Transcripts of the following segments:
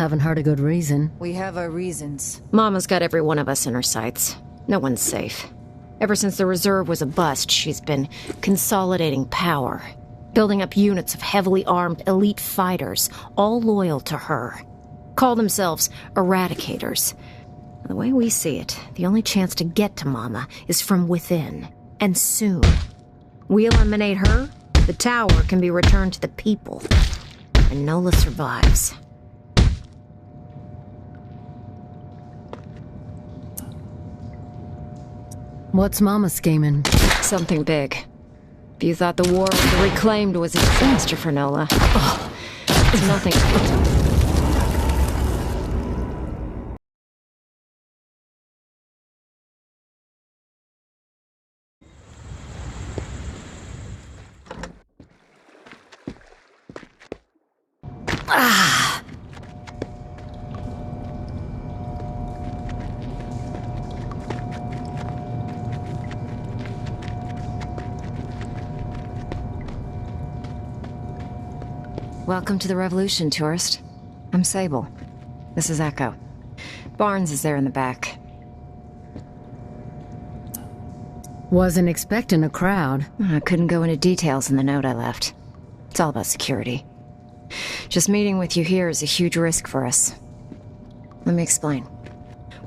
haven't heard a good reason. We have our reasons. Mama's got every one of us in her sights. No one's safe. Ever since the reserve was a bust, she's been consolidating power, building up units of heavily armed elite fighters, all loyal to her. Call themselves eradicators. The way we see it, the only chance to get to Mama is from within, and soon. We eliminate her, the tower can be returned to the people, and Nola survives. What's Mama scheming? Something big. If you thought the war with the Reclaimed was a disaster for Nola, it's nothing. Welcome to the Revolution, tourist. I'm Sable. This is Echo. Barnes is there in the back. Wasn't expecting a crowd. I couldn't go into details in the note I left. It's all about security. Just meeting with you here is a huge risk for us. Let me explain.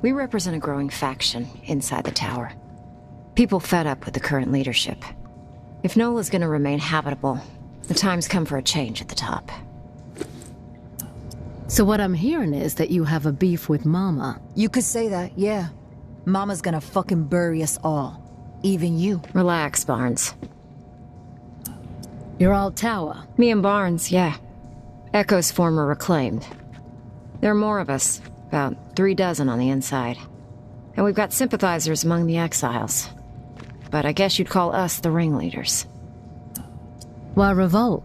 We represent a growing faction inside the tower. People fed up with the current leadership. If Nola's gonna remain habitable, the time's come for a change at the top. So what I'm hearing is that you have a beef with Mama. You could say that, yeah. Mama's gonna fucking bury us all. Even you. Relax, Barnes. You're all tower. Me and Barnes, yeah. Echo's former Reclaimed. There are more of us, about 36 on the inside. And we've got sympathizers among the exiles. But I guess you'd call us the ringleaders. Why revolt?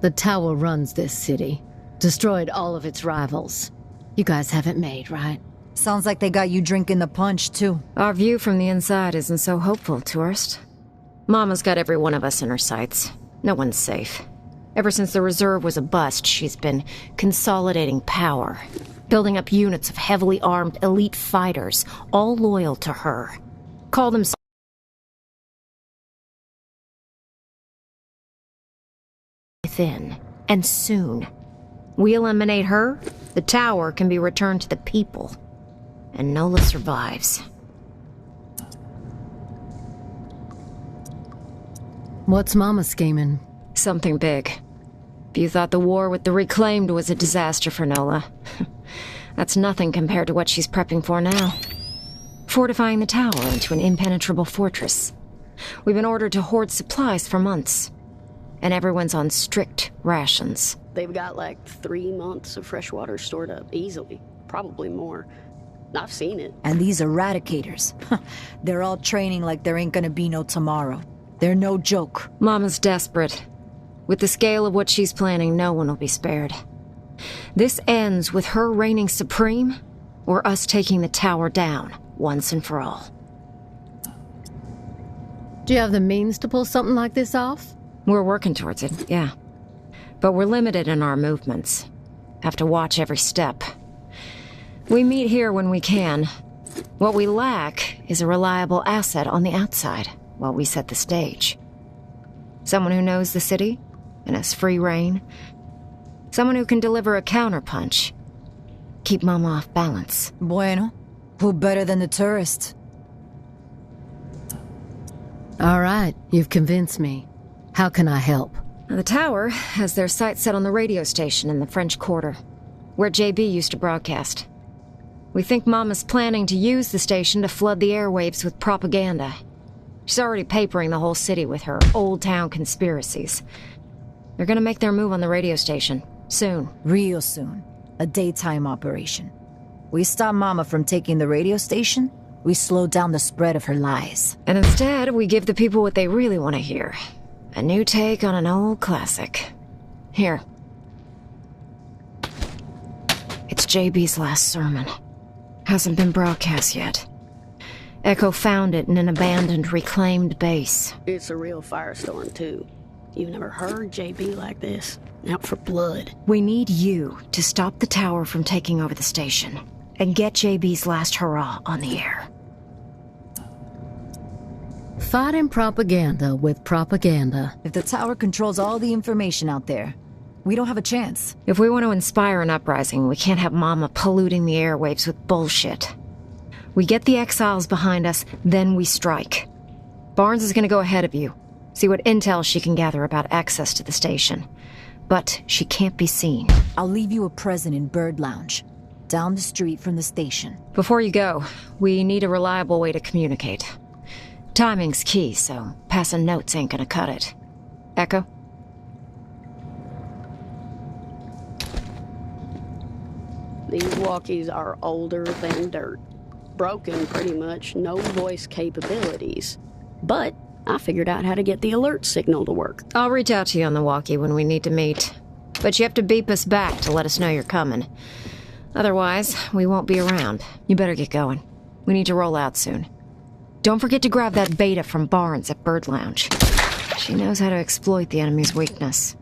The tower runs this city. Destroyed all of its rivals. You guys have it made, right? Sounds like they got you drinking the punch, too. Our view from the inside isn't so hopeful, tourist. Mama's got every one of us in her sights. No one's safe. Ever since the reserve was a bust, she's been consolidating power, building up units of heavily armed elite fighters, all loyal to her. Call themselves within, and soon. We eliminate her, the tower can be returned to the people, and Nola survives. What's Mama scheming? Something big. If you thought the war with the Reclaimed was a disaster for Nola, that's nothing compared to what she's prepping for now. Fortifying the tower into an impenetrable fortress. We've been ordered to hoard supplies for months, and everyone's on strict rations. They've got like 3 months of fresh water stored up, easily. Probably more. I've seen it. And these eradicators, they're all training like there ain't gonna be no tomorrow. They're no joke. Mama's desperate. With the scale of what she's planning, no one will be spared. This ends with her reigning supreme, or us taking the tower down, once and for all. Do you have the means to pull something like this off? We're working towards it, yeah. But we're limited in our movements. Have to watch every step. We meet here when we can. What we lack is a reliable asset on the outside while we set the stage. Someone who knows the city and has free reign. Someone who can deliver a counterpunch. Keep Mama off balance. Bueno, who better than the tourist? All right, you've convinced me. How can I help? The tower has their sights set on the radio station in the French Quarter, where JB used to broadcast. We think Mama's planning to use the station to flood the airwaves with propaganda. She's already papering the whole city with her old town conspiracies. They're gonna make their move on the radio station, soon. Real soon. A daytime operation. We stop Mama from taking the radio station, we slow down the spread of her lies. And instead, we give the people what they really want to hear. A new take on an old classic. Here. It's JB's last sermon. Hasn't been broadcast yet. Echo found it in an abandoned Reclaimed base. It's a real firestorm, too. You've never heard JB like this. Out for blood. We need you to stop the tower from taking over the station and get JB's last hurrah on the air. Fighting propaganda with propaganda. If the tower controls all the information out there, we don't have a chance. If we want to inspire an uprising, we can't have Mama polluting the airwaves with bullshit. We get the exiles behind us, then we strike. Barnes is going to go ahead of you. See what intel she can gather about access to the station. But she can't be seen. I'll leave you a present in Bird Lounge, down the street from the station. Before you go, we need a reliable way to communicate. Timing's key, so passing notes ain't gonna cut it. Echo? These walkies are older than dirt. Broken, pretty much. No voice capabilities. But I figured out how to get the alert signal to work. I'll reach out to you on the walkie when we need to meet. But you have to beep us back to let us know you're coming. Otherwise, we won't be around. You better get going. We need to roll out soon. Don't forget to grab that beta from Barnes at Bird Lounge. She knows how to exploit the enemy's weakness.